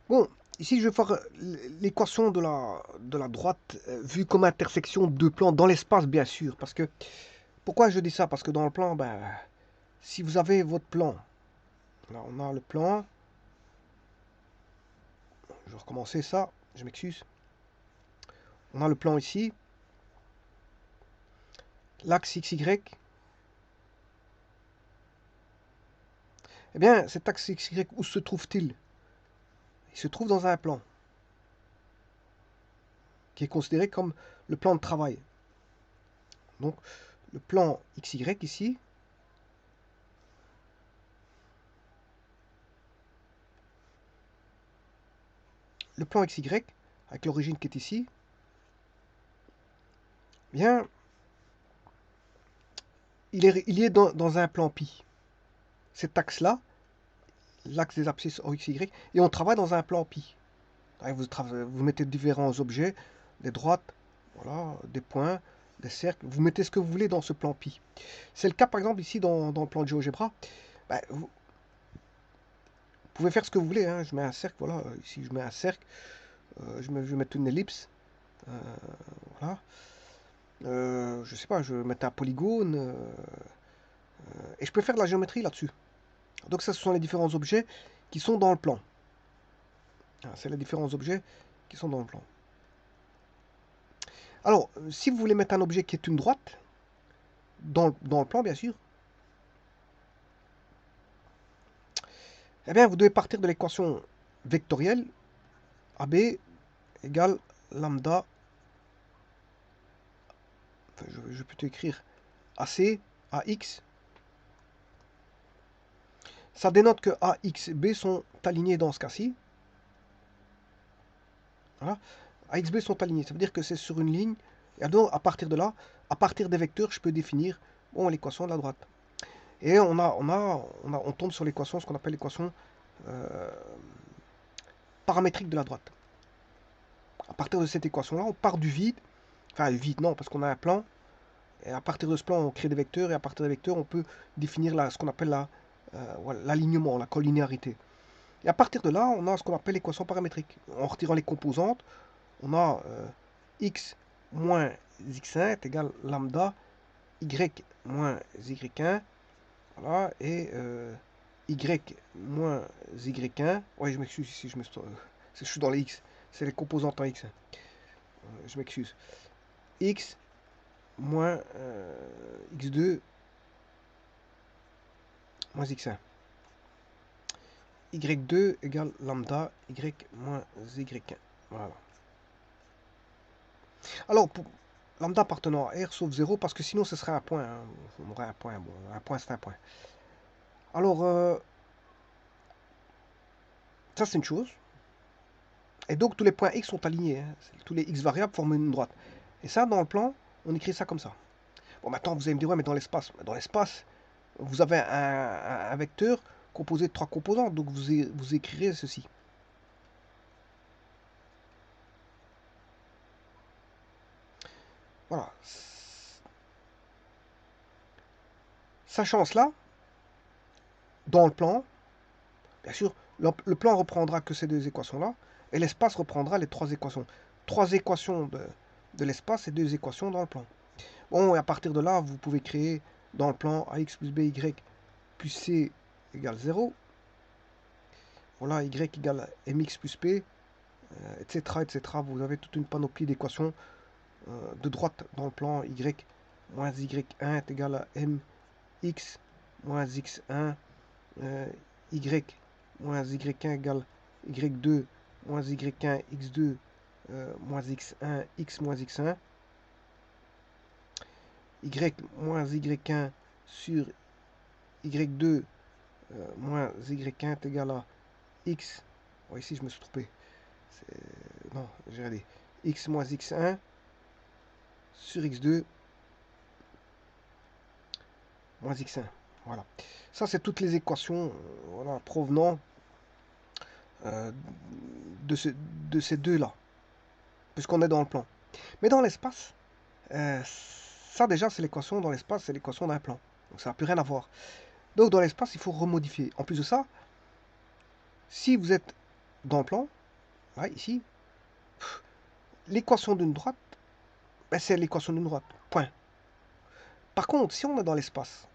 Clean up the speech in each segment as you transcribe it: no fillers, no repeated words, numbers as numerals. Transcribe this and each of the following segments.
Bon, ici je vais faire l'équation de la droite vue comme intersection de deux plans dans l'espace, bien sûr. Parce que, pourquoi je dis ça? Parce que dans le plan, ben, si vous avez votre plan, là on a le plan, je vais recommencer ça, je m'excuse. On a le plan ici, l'axe XY. Eh bien, cet axe XY, où se trouve-t-il? Il se trouve dans un plan, qui est considéré comme le plan de travail. Donc, le plan XY ici, le plan XY, avec l'origine qui est ici, eh bien, il est dans un plan pi. Cet axe-là, l'axe des abscisses OXY, et on travaille dans un plan pi. Vous mettez différents objets, des droites, voilà, des points, des cercles, vous mettez ce que vous voulez dans ce plan pi. C'est le cas par exemple ici dans le plan de GeoGebra. Ben, vous pouvez faire ce que vous voulez, hein. Je mets un cercle, voilà, ici je mets un cercle, je vais mettre une ellipse, euh, voilà. Je sais pas, je vais mettre un polygone, et je peux faire de la géométrie là-dessus. Donc ça, ce sont les différents objets qui sont dans le plan. Ah, c'est les différents objets qui sont dans le plan. Alors, si vous voulez mettre un objet qui est une droite, dans le plan bien sûr, eh bien vous devez partir de l'équation vectorielle AB égale lambda, enfin je peux écrire AC, AX. Ça dénote que A, X, B sont alignés dans ce cas-ci. Voilà. A, X, B sont alignés. Ça veut dire que c'est sur une ligne. Et donc, à partir de là, à partir des vecteurs, je peux définir l'équation de la droite. Et on tombe sur l'équation, ce qu'on appelle l'équation euh, paramétrique de la droite. À partir de cette équation-là, on part du vide. Enfin, le vide, non, parce qu'on a un plan. Et à partir de ce plan, on crée des vecteurs. Et à partir des vecteurs, on peut définir ce qu'on appelle l'alignement, la collinéarité. Et à partir de là, on a ce qu'on appelle l'équation paramétrique. En retirant les composantes, on a x moins x1 est égal lambda y moins y1. Voilà, et y moins y1. Ouais, je m'excuse ici, je suis dans les x. C'est les composantes en x. Je m'excuse. X moins x2 moins x1. y2 égale lambda y moins y1. Voilà. Alors, pour lambda appartenant à R sauf 0, parce que sinon ce serait un point. Hein. On aurait un point. Bon, un point, c'est un point. Alors, ça c'est une chose. Et donc tous les points x sont alignés. Hein. Tous les x variables forment une droite. Et ça, dans le plan, on écrit ça comme ça. Bon, maintenant vous allez me dire, ouais, mais dans l'espace. Dans l'espace, vous avez un vecteur composé de trois composants. Donc vous écrirez ceci. Voilà. Sachant cela, dans le plan, bien sûr, le plan reprendra que ces deux équations-là, et l'espace reprendra les trois équations. Trois équations de l'espace et deux équations dans le plan. Bon, et à partir de là, vous pouvez créer dans le plan ax plus by plus c égale 0. Voilà, y égale mx plus p, etc., etc. Vous avez toute une panoplie d'équations de droite dans le plan. Y moins y1 est égal à mx moins x1. Y moins y1 égale y2 moins y1 x2 moins x1 x moins x1. Y moins y1 sur y2 moins y1 est égal à x. Oh, ici je me suis trompé. Non, j'ai regardé. X moins x1 sur x2 moins x1. Voilà. Ça, c'est toutes les équations voilà, provenant de ces deux-là, puisqu'on est dans le plan. Mais dans l'espace, ça déjà, c'est l'équation dans l'espace, c'est l'équation d'un plan. Donc ça n'a plus rien à voir. Donc dans l'espace, il faut remodifier. En plus de ça, si vous êtes dans le plan, Là, ici, l'équation d'une droite, ben, c'est l'équation d'une droite. Point. Par contre, si on est dans l'espace,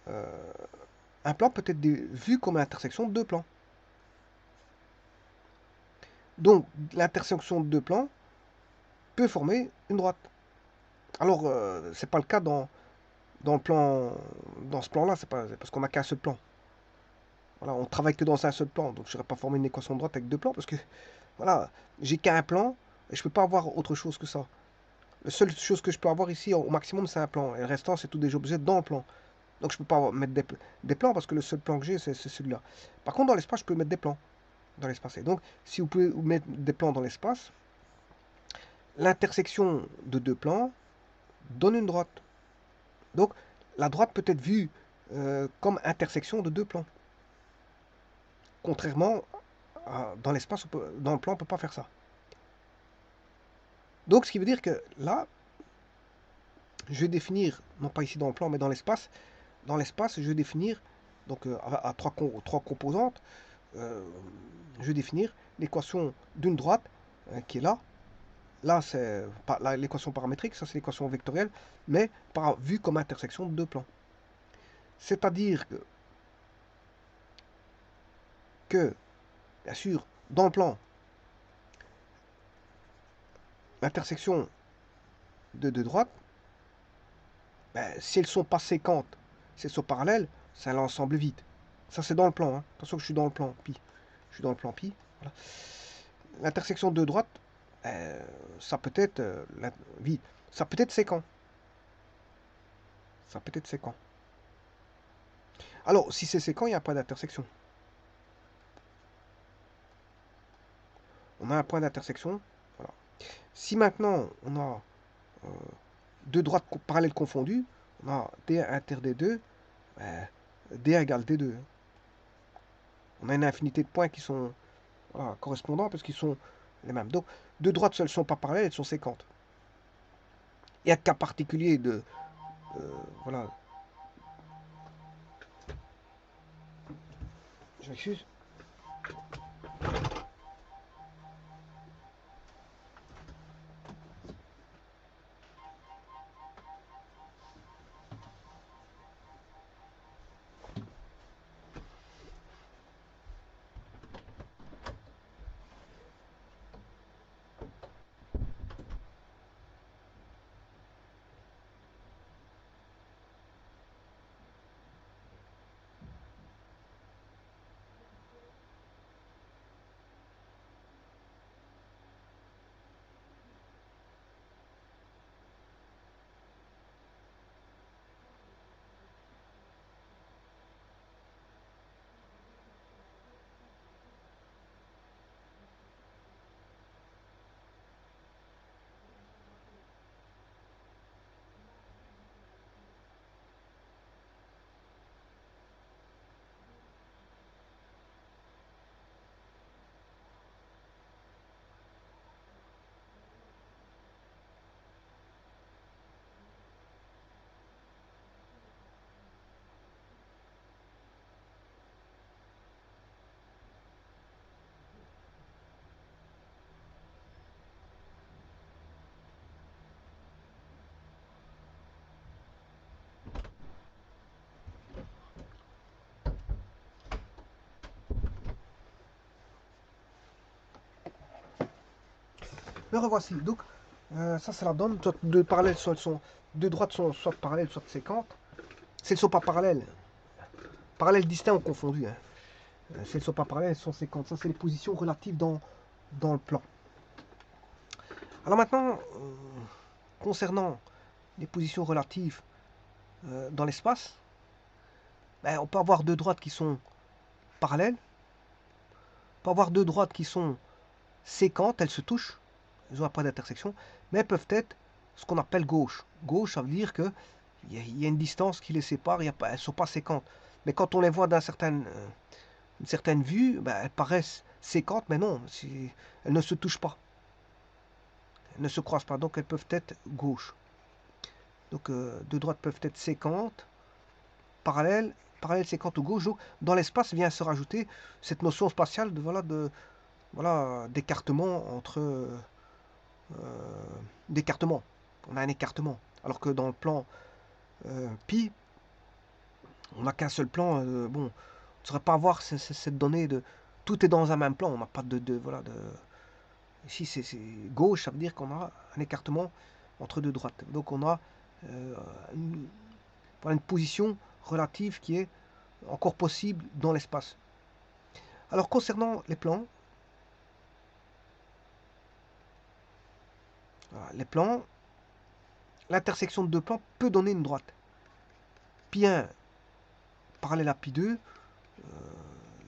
un plan peut être vu comme l'intersection de deux plans. Donc, l'intersection de deux plans peut former une droite. Alors, c'est pas le cas dans ce plan-là, c'est parce qu'on n'a qu'un seul plan. Voilà, on travaille que dans un seul plan, donc je ne saurais pas former une équation de droite avec deux plans, parce que, voilà, j'ai qu'un plan, et je ne peux pas avoir autre chose que ça. La seule chose que je peux avoir ici, au maximum, c'est un plan, et le restant, c'est tous des objets dans le plan. Donc je ne peux pas mettre des plans, parce que le seul plan que j'ai, c'est celui-là. Par contre, dans l'espace, je peux mettre des plans dans l'espace. Et donc, si vous pouvez mettre des plans dans l'espace, l'intersection de deux plans donne une droite. Donc, la droite peut être vue comme intersection de deux plans. Contrairement dans l'espace, dans le plan, on ne peut pas faire ça. Donc, ce qui veut dire que là, je vais définir, non pas ici dans le plan, mais dans l'espace, je vais définir, donc à trois composantes, je vais définir l'équation d'une droite qui est là. Là, c'est l'équation paramétrique, ça c'est l'équation vectorielle, mais vue comme intersection de deux plans. C'est-à-dire que, bien sûr, dans le plan, l'intersection de deux droites, ben, si elles ne sont pas séquentes, si elles sont parallèles, c'est un ensemble vide. Ça c'est dans le plan. Hein. Attention que je suis dans le plan pi. Je suis dans le plan pi. Voilà. L'intersection de deux droites, ça peut être vide. Ça peut être séquent. Ça peut être séquent. Alors, si c'est séquent, il n'y a pas d'intersection. On a un point d'intersection. Voilà. Si maintenant on a deux droites parallèles confondues, on a D1 inter D2, ben, D1 égale D2. On a une infinité de points qui sont correspondants parce qu'ils sont les mêmes. Donc, deux droites seules ne sont pas parallèles, elles sont séquentes. Il y a un cas particulier de... voilà. Je m'excuse. Me revoici. Donc, ça, c'est la donne. Deux parallèles, deux droites sont soit parallèles, soit séquentes. Si elles ne sont pas parallèles, parallèles distincts ou confondus. Hein. Si elles ne sont pas parallèles, elles sont séquentes. Ça, c'est les positions relatives dans le plan. Alors maintenant, concernant les positions relatives dans l'espace, ben, on peut avoir deux droites qui sont parallèles. On peut avoir deux droites qui sont séquentes, elles se touchent. Elles ont un point d'intersection, mais elles peuvent être ce qu'on appelle gauche. Gauche, ça veut dire qu'il y a une distance qui les sépare, elles ne sont pas séquentes. Mais quand on les voit d'une certaine vue, ben, elles paraissent séquentes, mais non, elles ne se touchent pas. Elles ne se croisent pas, donc elles peuvent être gauche. Donc deux droites peuvent être séquentes, parallèles parallèle séquente gauche. Donc, dans l'espace vient se rajouter cette notion spatiale de d'écartement entre d'écartement. On a un écartement. Alors que dans le plan pi, on n'a qu'un seul plan. Bon, on ne saurait pas avoir cette donnée de tout est dans un même plan. On n'a pas voilà de ici c'est gauche, ça veut dire qu'on a un écartement entre deux droites. Donc on a une, voilà, une position relative qui est encore possible dans l'espace. Alors concernant les plans, voilà, les plans, l'intersection de deux plans peut donner une droite. Pi1 parallèle à Pi2,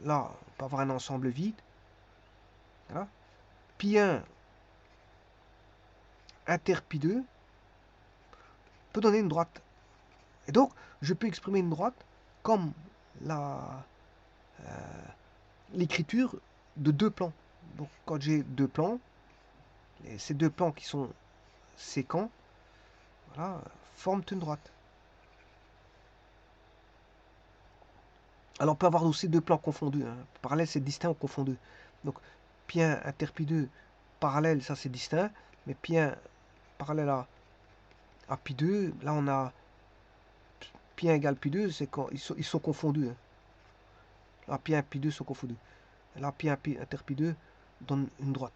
là on peut avoir un ensemble vide. Voilà. Pi1 inter Pi2 peut donner une droite. Et donc je peux exprimer une droite comme l'écriture de deux plans. Donc quand j'ai deux plans, ces deux plans qui sont séquents, voilà, forment une droite. Alors on peut avoir aussi deux plans confondus. Hein. Parallèle, c'est distinct ou confondu. Donc pi1 inter pi2 parallèle, ça c'est distinct. Mais pi1 parallèle à pi2, là on a pi1 égale pi2, c'est quand ils sont confondus. Hein. Là pi1 pi2 sont confondus. Et là pi1 inter pi2 donne une droite.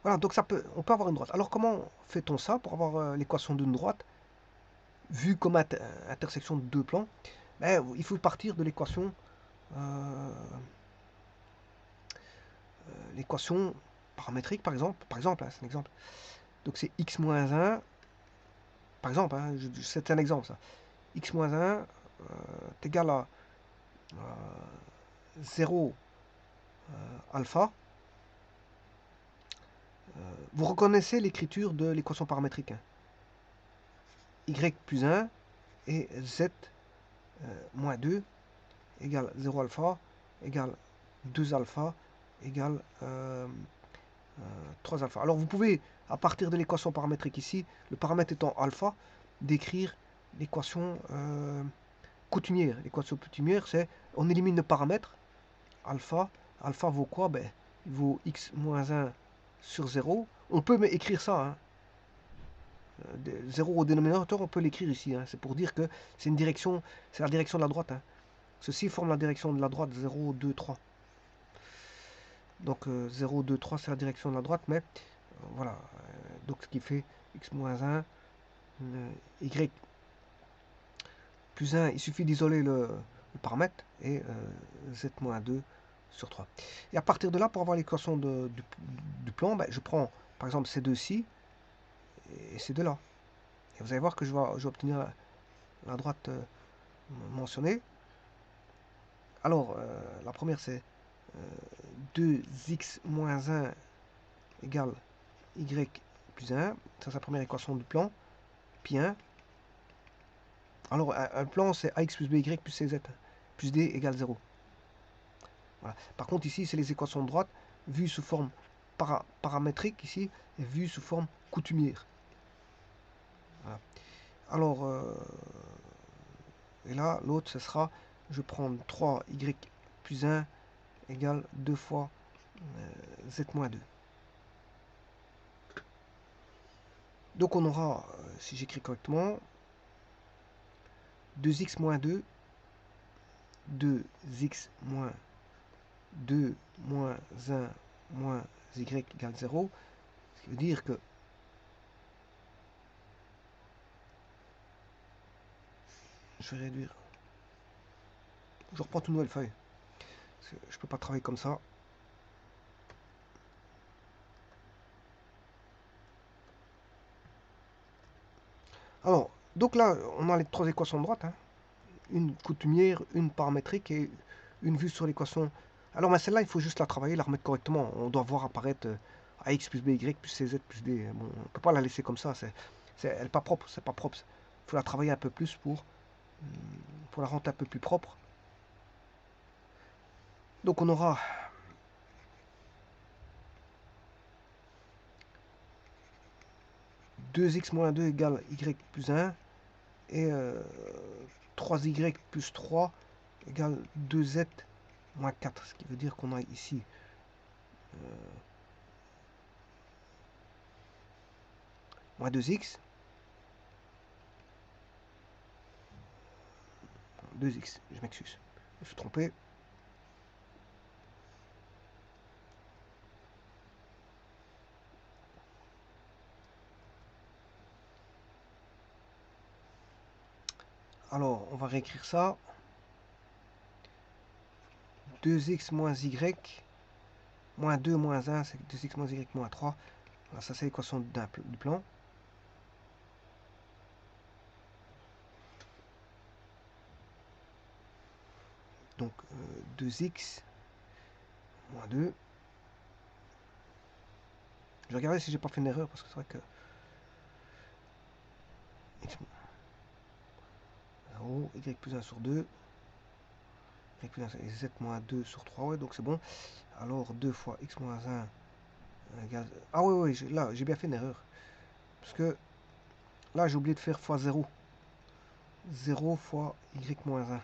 Voilà, donc on peut avoir une droite. Alors comment fait-on ça pour avoir l'équation d'une droite vue comme intersection de deux plans? Ben, il faut partir de l'équation paramétrique, par exemple. Hein, c'est un exemple. Donc c'est x moins 1, par exemple, hein, c'est un exemple ça. X moins 1 est égal à 0 alpha. Vous reconnaissez l'écriture de l'équation paramétrique. Hein. Y plus 1 et z moins 2 égale 0 alpha égale 2 alpha égale 3 alpha. Alors vous pouvez, à partir de l'équation paramétrique ici, le paramètre étant alpha, décrire l'équation coutumière. L'équation coutumière, c'est on élimine le paramètre alpha. Alpha vaut quoi? Ben, il vaut x moins 1 sur 0. On peut écrire ça. Hein. 0 au dénominateur, on peut l'écrire ici. Hein. C'est pour dire que c'est une direction, c'est la direction de la droite. Hein. Ceci forme la direction de la droite 0, 2, 3. Donc 0, 2, 3, c'est la direction de la droite, mais voilà. Donc ce qui fait x moins 1, y plus 1, il suffit d'isoler le paramètre, et z moins 2 sur 3. Et à partir de là, pour avoir l'équation du plan, ben, je prends par exemple ces deux-ci et ces deux-là. Et vous allez voir que je vais obtenir la droite mentionnée. Alors, la première c'est 2x moins 1 égale y plus 1. Ça, c'est la première équation du plan. Pi 1. Alors, un plan, c'est ax plus by plus cz plus d égale 0. Voilà. Par contre, ici, c'est les équations de droite vues sous forme paramétrique, ici, et vues sous forme coutumière. Voilà. Alors, et là, l'autre, ce sera, je prends 3y plus 1 égale 2 fois z moins 2. Donc on aura, si j'écris correctement, 2x moins 2, 2x moins 2 moins 1 moins y égale 0, ce qui veut dire que je vais réduire. Je reprends une nouvelle feuille. Parce que je ne peux pas travailler comme ça. Alors, donc là, on a les trois équations de droite. Hein. Une coutumière, une paramétrique et une vue sur l'équation. Alors, mais celle-là, il faut juste la travailler, la remettre correctement. On doit voir apparaître ax plus by plus cz plus d. Bon, on ne peut pas la laisser comme ça. Elle n'est pas propre. C'est pas propre. Il faut la travailler un peu plus pour la rendre un peu plus propre. Donc on aura deux x moins 2 égale y plus 1 et 3y plus 3 égale 2z moins 4. Ce qui veut dire qu'on a ici moins 2x. 2x, je m'excuse. Je me suis trompé. Alors, on va réécrire ça. 2x moins y, moins 2 moins 1, c'est 2x moins y moins 3. Alors, ça, c'est l'équation du plan. Donc, 2x moins 2. Je vais regarder si j'ai pas fait une erreur, parce que c'est vrai que... x 0, y plus 1 sur 2. Y plus 1 et z moins 2 sur 3, ouais, donc c'est bon. Alors, 2 fois x moins 1 égale... Ah oui, oui, là, j'ai bien fait une erreur. Parce que là, j'ai oublié de faire fois 0. 0 fois y moins 1.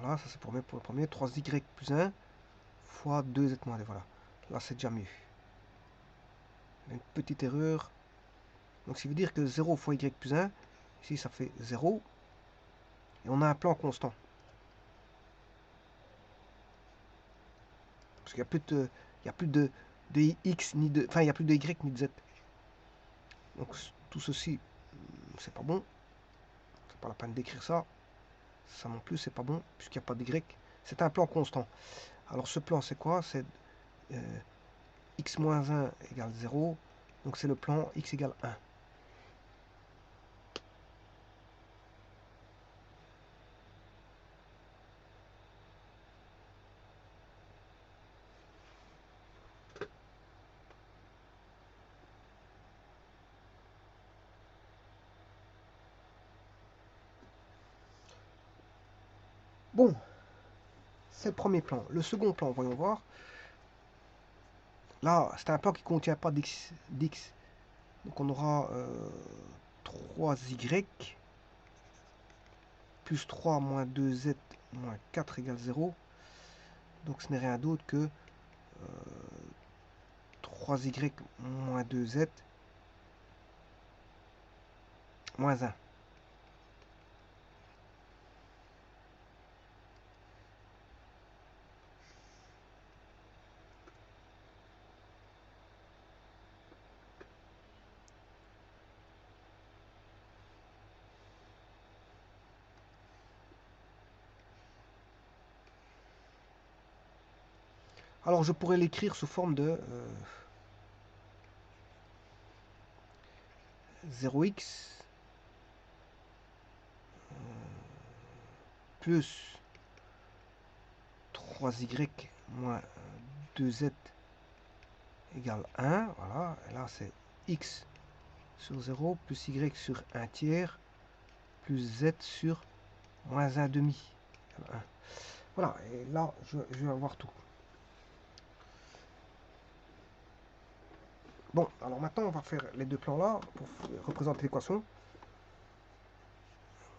Voilà, ça c'est pour le premier. 3y plus 1 fois 2z moins 2. Voilà. Là, c'est déjà mieux. Une petite erreur. Donc, ça veut dire que 0 fois y plus 1, ici, ça fait 0. Et on a un plan constant. Parce qu'il n'y a plus de... Il n'y a plus de x ni de... Enfin, il n'y a plus de y ni de z. Donc, tout ceci, c'est pas bon. C'est pas la peine d'écrire ça. Ça non plus, c'est pas bon, puisqu'il n'y a pas d'y. C'est un plan constant. Alors, ce plan, c'est quoi? C'est x moins 1 égale 0. Donc, c'est le plan x égale 1. Bon, c'est le premier plan. Le second plan, voyons voir. Là, c'est un plan qui ne contient pas d'x. Donc on aura 3y plus 3 moins 2z moins 4 égale 0. Donc ce n'est rien d'autre que 3y moins 2z moins 1. Alors je pourrais l'écrire sous forme de 0x plus 3y moins 2z égale 1. Voilà, et là c'est x sur 0 plus y sur 1 tiers plus z sur moins 1 demi. Voilà, et là je vais avoir tout. Bon, alors maintenant on va faire les deux plans là pour représenter l'équation.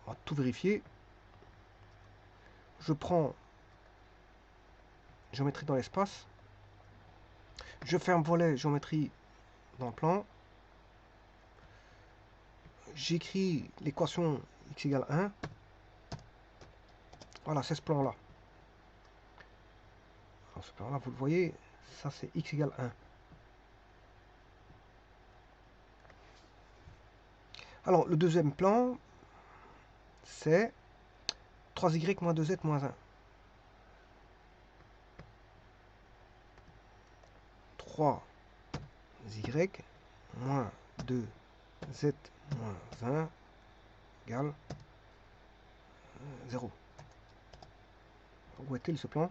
On va tout vérifier. Je prends géométrie dans l'espace. Je fais un volet géométrie dans le plan. J'écris l'équation x égale 1. Voilà, c'est ce plan-là. Ce plan-là, vous le voyez, ça c'est x égale 1. Alors, le deuxième plan, c'est 3y moins 2z moins 1. 3y moins 2z moins 1 égale 0. Où est-il ce plan?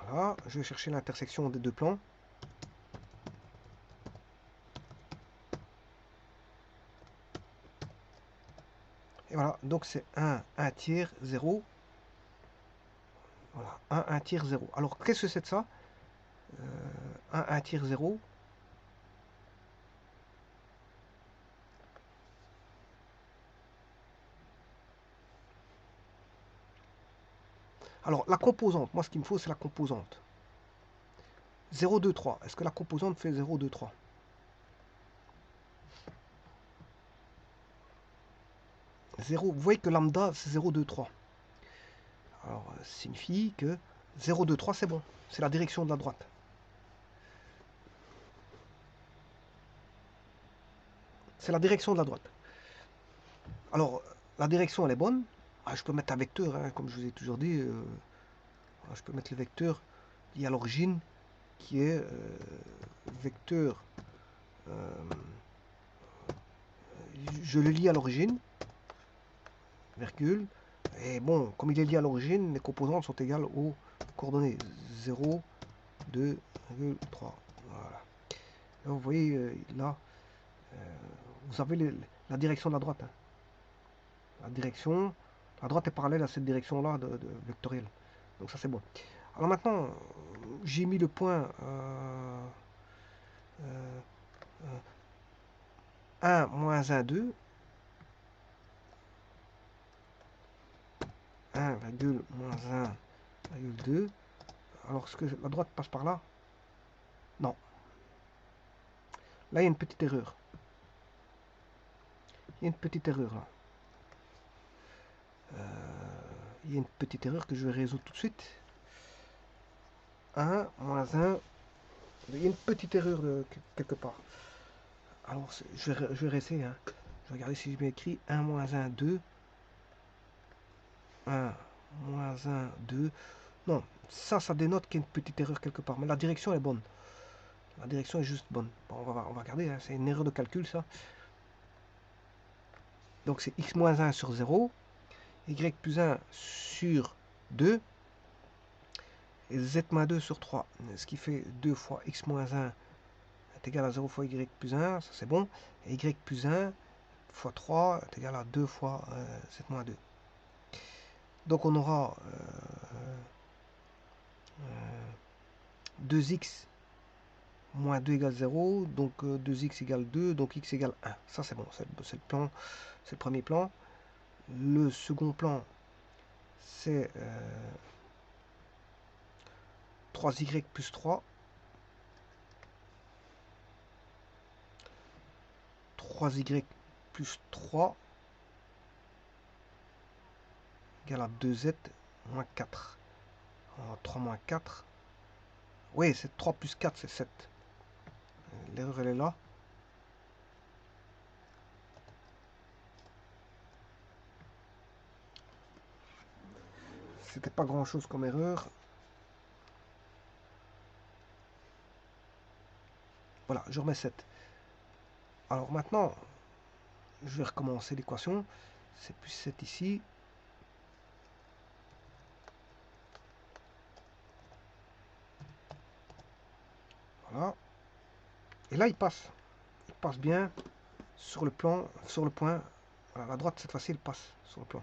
Voilà, je vais chercher l'intersection des deux plans. Et voilà, donc c'est 1 tiers, 0. Voilà, 1 tiers 0. Alors, qu'est-ce que c'est de ça? 1 tiers 0. Alors, la composante, moi, ce qu'il me faut, c'est la composante. 0, 2, 3. Est-ce que la composante fait 0, 2, 3? 0, vous voyez que lambda, c'est 0, 2, 3. Alors, ça signifie que 0, 2, 3, c'est bon. C'est la direction de la droite. C'est la direction de la droite. Alors, la direction, elle est bonne. Ah, je peux mettre un vecteur, hein, comme je vous ai toujours dit. Je peux mettre le vecteur lié à l'origine, qui est vecteur. euh, je le lis à l'origine, virgule. Et bon, comme il est lié à l'origine, les composantes sont égales aux coordonnées 0, 2, 3. Voilà. Là, vous voyez, là, vous avez la direction de la droite. Hein. La droite est parallèle à cette direction-là de vectorielle. Donc ça, c'est bon. Alors maintenant, j'ai mis le point 1, moins 1, 2. 1, moins 1, 2. Alors, est-ce que la droite passe par là? Non. Là, il y a une petite erreur. Il y a une petite erreur là. Il y a une petite erreur que je vais résoudre tout de suite. 1, moins 1. Il y a une petite erreur quelque part. Alors, je vais réessayer. Hein. Je vais regarder si j'ai bien écrit 1, moins 1, 2. 1, moins 1, 2. Non, ça dénote qu'il y a une petite erreur quelque part. Mais la direction est bonne. La direction est juste bonne. Bon, on va regarder. Hein. C'est une erreur de calcul, ça. Donc, c'est x moins 1 sur 0. Y plus 1 sur 2. Et z moins 2 sur 3. Ce qui fait 2 fois x moins 1 est égal à 0 fois y plus 1. Ça, c'est bon. Et y plus 1 fois 3 est égal à 2 fois z moins 2. Donc, on aura 2x moins 2 égale 0, donc 2x égale 2, donc x égale 1. Ça, c'est bon, c'est le plan, c'est le premier plan. Le second plan, c'est 3y plus 3. 3y plus 3 égale à 2z moins 4. 3 moins 4. Oui, c'est 3 plus 4, c'est 7. L'erreur, elle est là. C'était pas grand chose comme erreur. Voilà, je remets 7. Alors maintenant, je vais recommencer l'équation. C'est plus 7 ici. Voilà. Et là, il passe. Il passe bien sur le plan, sur le point. Voilà, la droite, cette fois-ci, elle passe sur le plan.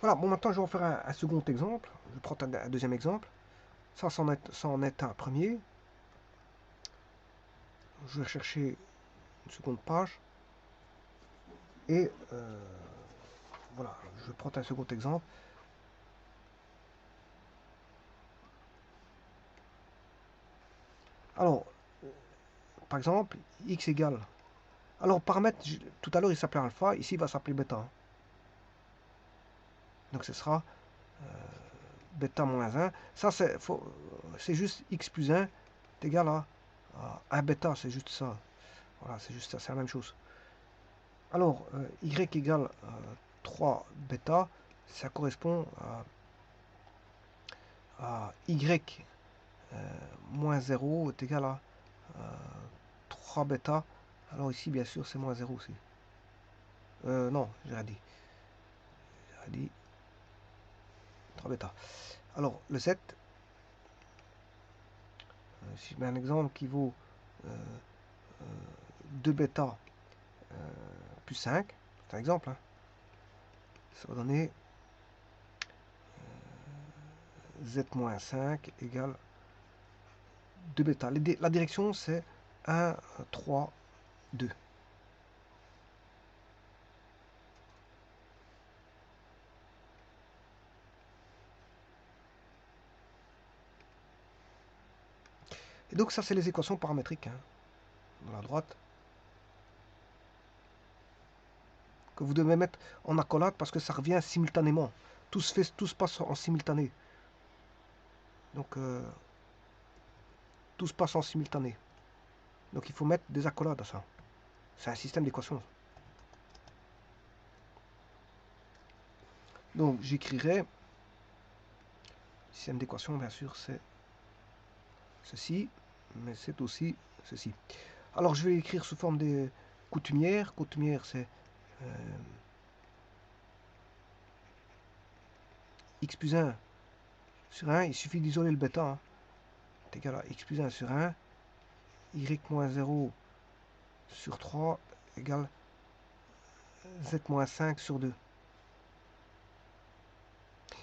Voilà, bon, maintenant, je vais en faire un second exemple. Je prends un deuxième exemple. Ça en est un premier. Je vais chercher une seconde page. Et voilà, je prends un second exemple. Alors, par exemple, x égale. Alors, paramètre, tout à l'heure, il s'appelait alpha. Ici, il va s'appeler bêta. Donc, ce sera bêta moins 1. Ça, c'est juste x plus 1 est égal à 1 bêta. C'est juste ça. Voilà, c'est juste ça. C'est la même chose. Alors, y égale 3 bêta. Ça correspond à y moins 0 est égal à 3 bêta. Alors ici, bien sûr, c'est moins 0 aussi. Non, j'ai rien dit. J'ai rien dit. 3 bêta. Alors, le 7, si je mets un exemple qui vaut 2 bêta plus 5, c'est un exemple, hein, ça va donner z-5 égale 2 bêta. La direction, c'est 1, 3, 2. Et donc ça, c'est les équations paramétriques, hein, dans la droite, que vous devez mettre en accolade parce que ça revient simultanément. Tout se passe en simultané. Donc, tout se passe en simultané. Donc, il faut mettre des accolades à ça. C'est un système d'équations. Donc, j'écrirai, système d'équations, bien sûr, c'est ceci, mais c'est aussi ceci. Alors, je vais écrire sous forme de coutumière. Coutumière, c'est x plus 1 sur 1. Il suffit d'isoler le bêta. Hein. C'est égal à x plus 1 sur 1. Y moins 0 sur 3 égale z-5 sur 2.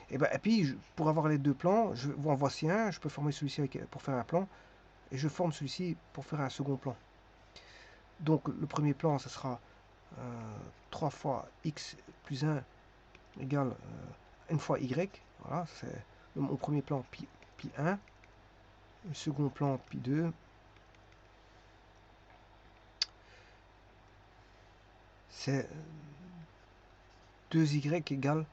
Et puis, pour avoir les deux plans, en voici un, je peux former celui-ci pour faire un plan, et je forme celui-ci pour faire un second plan. Donc, le premier plan, ce sera 3 fois x plus 1 égale 1 fois y. Voilà, c'est mon premier plan pi 1, le second plan pi 2, c'est 2y égale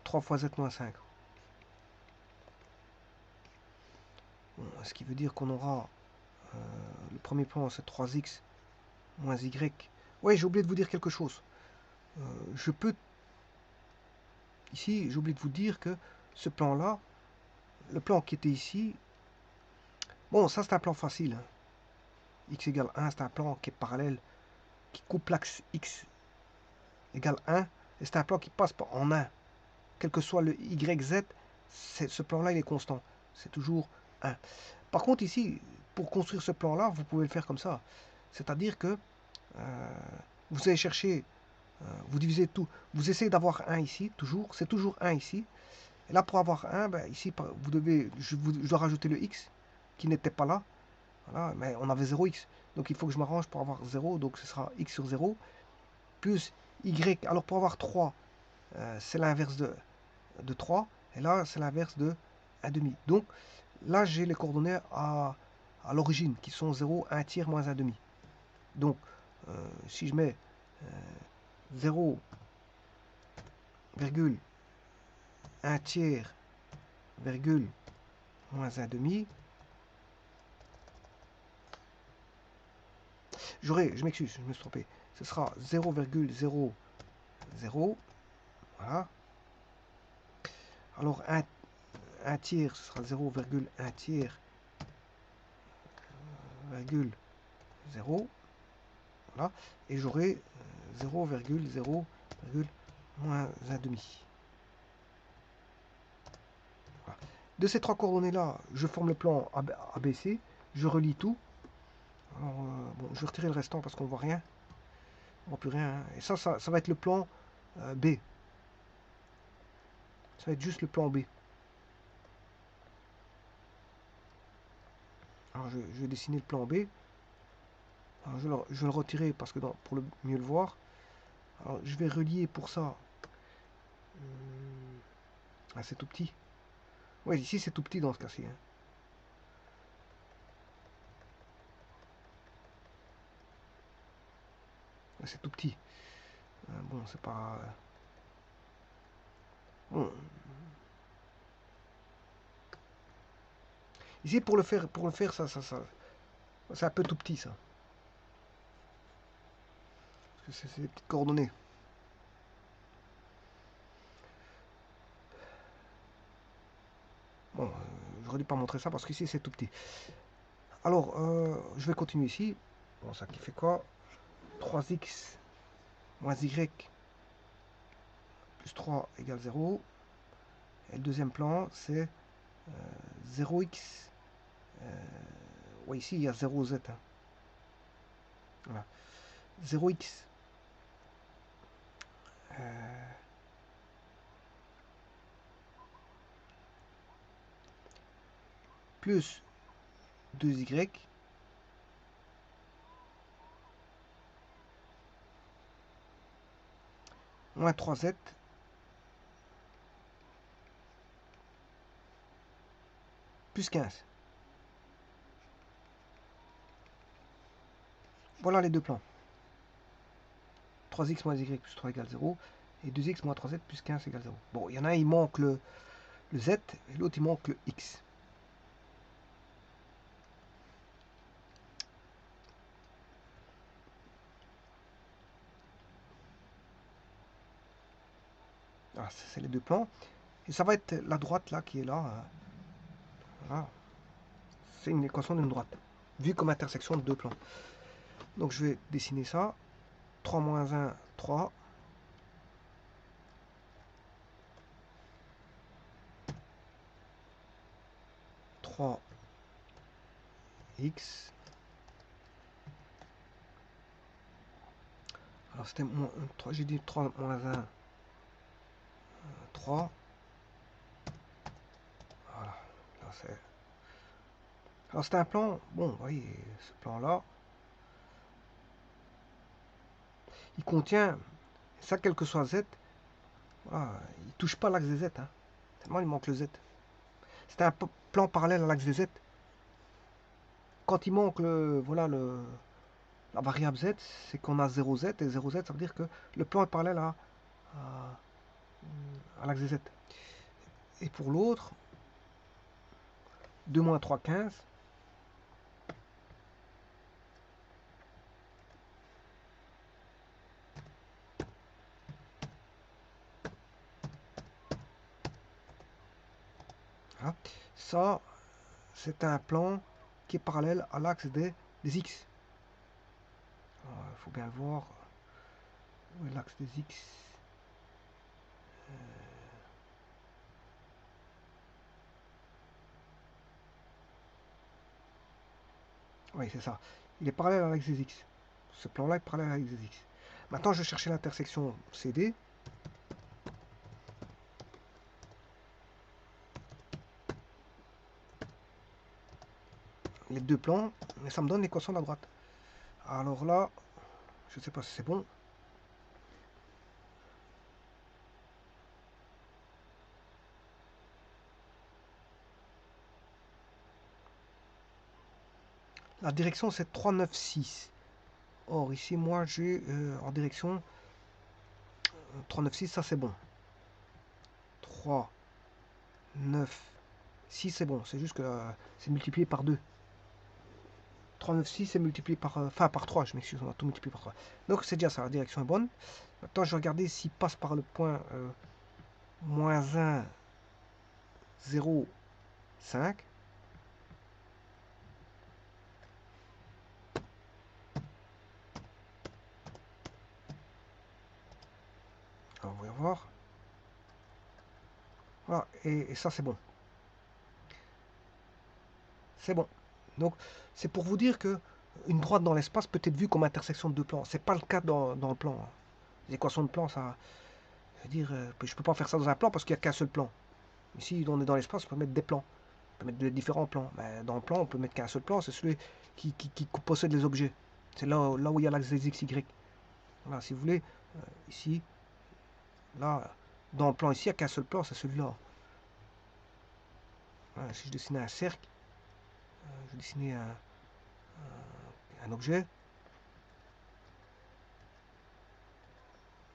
3 fois z-5. Bon, ce qui veut dire qu'on aura le premier plan, c'est 3x moins y. Ouais, j'ai oublié de vous dire quelque chose. Je peux... Ici, j'ai oublié de vous dire que ce plan-là, le plan qui était ici... Bon, ça c'est un plan facile. Hein. X égale 1, c'est un plan qui est parallèle, qui coupe l'axe X égale 1, et c'est un plan qui passe en 1. Quel que soit le YZ, ce plan-là, il est constant. C'est toujours 1. Par contre, ici, pour construire ce plan-là, vous pouvez le faire comme ça. C'est-à-dire que vous allez chercher, vous divisez tout, vous essayez d'avoir 1 ici, toujours, c'est toujours 1 ici. Et là, pour avoir 1, ben, ici, je dois rajouter le x, qui n'était pas là. Voilà, mais on avait 0x. Donc il faut que je m'arrange pour avoir 0, donc ce sera x sur 0, plus y. Alors pour avoir 3, c'est l'inverse de 3, et là, c'est l'inverse de 1,5. Donc là, j'ai les coordonnées à l'origine, qui sont 0, 1 tiers, moins 1,5. Donc, si je mets 0, 1 tiers, virgule, moins 1,5, je m'excuse, je me suis trompé, ce sera 0,00, voilà. Alors 1 tiers, ce sera 0,1 tiers, virgule 0, voilà, et j'aurai 0,0, moins 1,5. Voilà. De ces trois coordonnées-là, je forme le plan ABC, je relie tout. Alors, bon, je vais retirer le restant parce qu'on ne voit rien. On ne voit plus rien. Hein. Et ça va être le plan B. Ça va être juste le plan B. Alors, je vais dessiner le plan B. Alors, je vais le retirer parce que pour mieux le voir. Alors, je vais relier pour ça. Ah, c'est tout petit. Oui, ici c'est tout petit dans ce cas-ci. Hein. C'est tout petit. Bon, c'est pas... Bon. Ici, pour le faire, ça c'est un peu tout petit, ça. Parce que c'est des petites coordonnées. Bon, j'aurais dû pas montrer ça parce qu'ici c'est tout petit. Alors, je vais continuer ici. Bon, ça qui fait quoi? 3x moins y plus 3 égale 0. Et le deuxième plan, c'est 0x. Ouais, ici, il y a 0z. Hein. Voilà. 0x plus 2y moins 3z plus 15. Voilà les deux plans. 3x moins y plus 3 égale 0. Et 2x moins 3z plus 15 égale 0. Bon, il y en a un, il manque le z, et l'autre, il manque le x. Ah, c'est les deux plans. Et ça va être la droite là qui est là. Voilà. C'est une équation d'une droite, vue comme intersection de deux plans. Donc je vais dessiner ça. 3 moins 1, 3. 3 x. Alors c'était moins 3, j'ai dit 3 moins 1, 3. Voilà. Là, c'est... Alors c'est un plan, bon, vous voyez, ce plan-là, il contient, ça quel que soit z, voilà, il touche pas l'axe des z, hein. Tellement il manque le z. C'est un plan parallèle à l'axe des z. Quand il manque voilà, la variable z, c'est qu'on a 0z, et 0z, ça veut dire que le plan est parallèle à l'axe des z. Et pour l'autre, 2 moins 3, 15. Voilà. Ça, c'est un plan qui est parallèle à l'axe des x. Il faut bien le voir. Où est l'axe des x? Oui, c'est ça. Il est parallèle à l'axe des x. Ce plan-là est parallèle à l'axe des x. Maintenant, je vais chercher l'intersection CD. Les deux plans, et ça me donne l'équation de la droite. Alors là, je ne sais pas si c'est bon. La direction, c'est 3, 9, 6. Or, ici, moi, j'ai en direction 3, 9, 6, ça c'est bon. 3, 9, 6, c'est bon. C'est juste que c'est multiplié par 2. 3, 9, 6, c'est multiplié par... Enfin, par 3, je m'excuse, on va tout multiplier par 3. Donc, c'est déjà ça, la direction est bonne. Maintenant, je vais regarder s'il passe par le point moins 1, 0, 5. Alors, on va voir. Voilà, et ça, c'est bon. C'est bon. Donc, c'est pour vous dire que une droite dans l'espace peut être vue comme intersection de deux plans. C'est pas le cas dans le plan. Hein. Les équations de plan, ça... Je veux dire, je peux pas faire ça dans un plan parce qu'il n'y a qu'un seul plan. Ici, on est dans l'espace, on peut mettre des plans. On peut mettre de différents plans. Mais dans le plan, on peut mettre qu'un seul plan, c'est celui qui possède les objets. C'est là où il y a l'axe des x, y. Voilà, si vous voulez, ici, là, dans le plan ici, il n'y a qu'un seul plan, c'est celui-là. Voilà, si je dessinais un cercle, je dessinais un objet.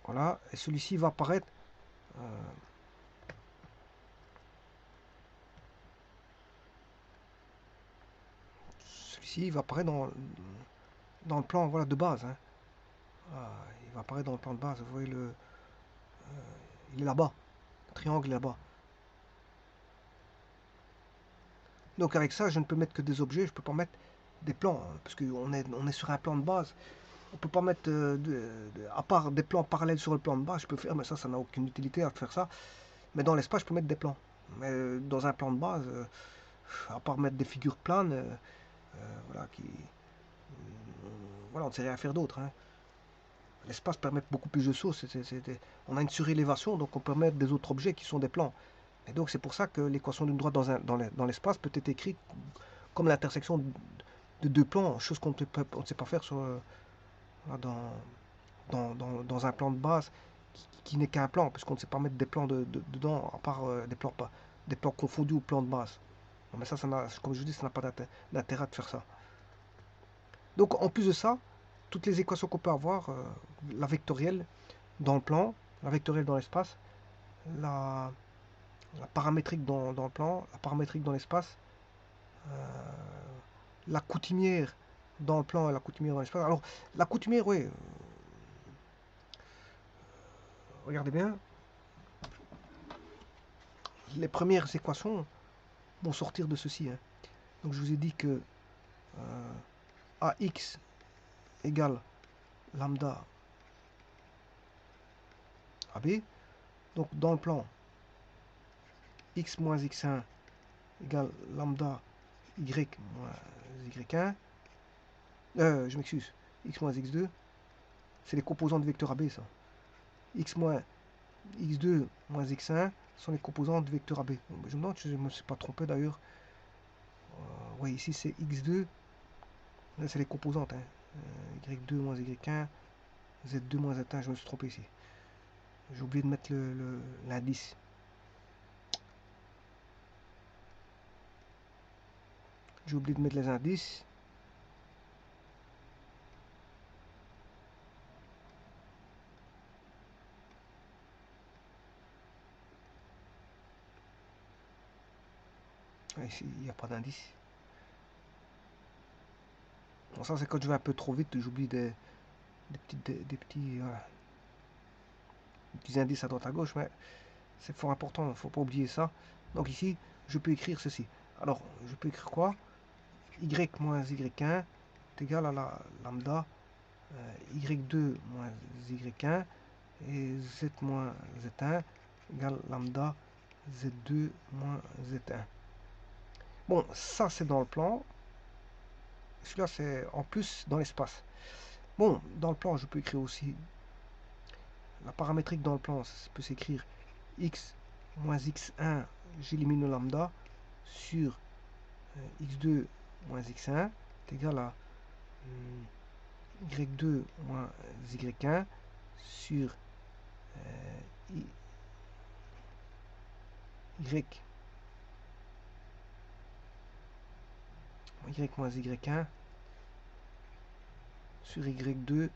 Voilà, et celui-ci va apparaître. Celui-ci va apparaître dans le plan, voilà, de base. Hein. Voilà, il va apparaître dans le plan de base. Vous voyez il est là-bas. Le triangle est là-bas. Donc avec ça, je ne peux mettre que des objets. Je ne peux pas mettre des plans, hein, parce qu'on est sur un plan de base. On peut pas mettre, à part des plans parallèles sur le plan de base, je peux faire, mais ça n'a aucune utilité à faire ça. Mais dans l'espace, je peux mettre des plans. Mais dans un plan de base, à part mettre des figures planes, voilà, voilà, on ne sait rien faire d'autre, hein. L'espace permet beaucoup plus de choses. On a une surélévation, donc on peut mettre des autres objets qui sont des plans. Et donc c'est pour ça que l'équation d'une droite dans l'espace peut être écrite comme l'intersection de deux plans, chose qu'on ne sait pas faire dans un plan de base qui n'est qu'un plan, puisqu'on ne sait pas mettre des plans dedans, à part des plans confondus au plan de base. Non, mais ça, comme je vous dis, ça n'a pas d'intérêt de faire ça. Donc en plus de ça, toutes les équations qu'on peut avoir, la vectorielle dans le plan, la vectorielle dans l'espace, la, la paramétrique dans le plan, la paramétrique dans l'espace, la coutumière dans le plan et la coutumière dans l'espace. Alors, la coutumière, oui, regardez bien, les premières équations vont sortir de ceci, hein. Donc, je vous ai dit que AX égale lambda AB. Donc, dans le plan, x moins x1 égale lambda y moins y1. Je m'excuse, x moins x2, c'est les composants de vecteur AB, ça. X moins x2 moins x1 sont les composants de vecteur AB. Je me demande si je ne me suis pas trompé d'ailleurs. Oui, ici c'est x2, là c'est les composantes, hein. Y2 moins y1, z2 moins z1, je me suis trompé ici. J'ai oublié de mettre l'indice. J'ai oublié de mettre les indices. Ici, il n'y a pas d'indice. Bon, ça c'est quand je vais un peu trop vite, j'oublie des petits indices à droite à gauche, mais c'est fort important, il ne faut pas oublier ça. Donc ici, je peux écrire ceci. Alors, je peux écrire quoi? Y moins y1 est égal à la lambda y2 moins y1 et z moins z1 égale lambda z2 moins z1. Bon, ça c'est dans le plan. Celui-là c'est en plus dans l'espace. Bon, dans le plan, je peux écrire aussi la paramétrique dans le plan, ça peut s'écrire x moins x1, j'élimine le lambda, sur x2 moins x1 est égal à y2 moins y1 sur y moins y1 sur y2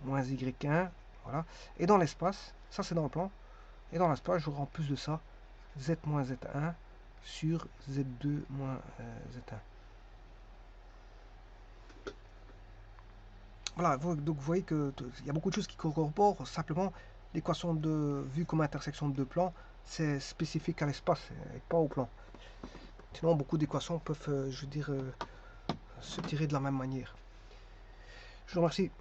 moins y1, voilà. Et dans l'espace, ça c'est dans le plan, et dans l'espace, j'aurai en plus de ça z moins z1 sur z2 moins z1. Voilà, donc vous voyez qu'il y a beaucoup de choses qui corroborent. Simplement, l'équation de vue comme intersection de deux plans, c'est spécifique à l'espace et pas au plan. Sinon, beaucoup d'équations peuvent, je veux dire, se tirer de la même manière. Je vous remercie.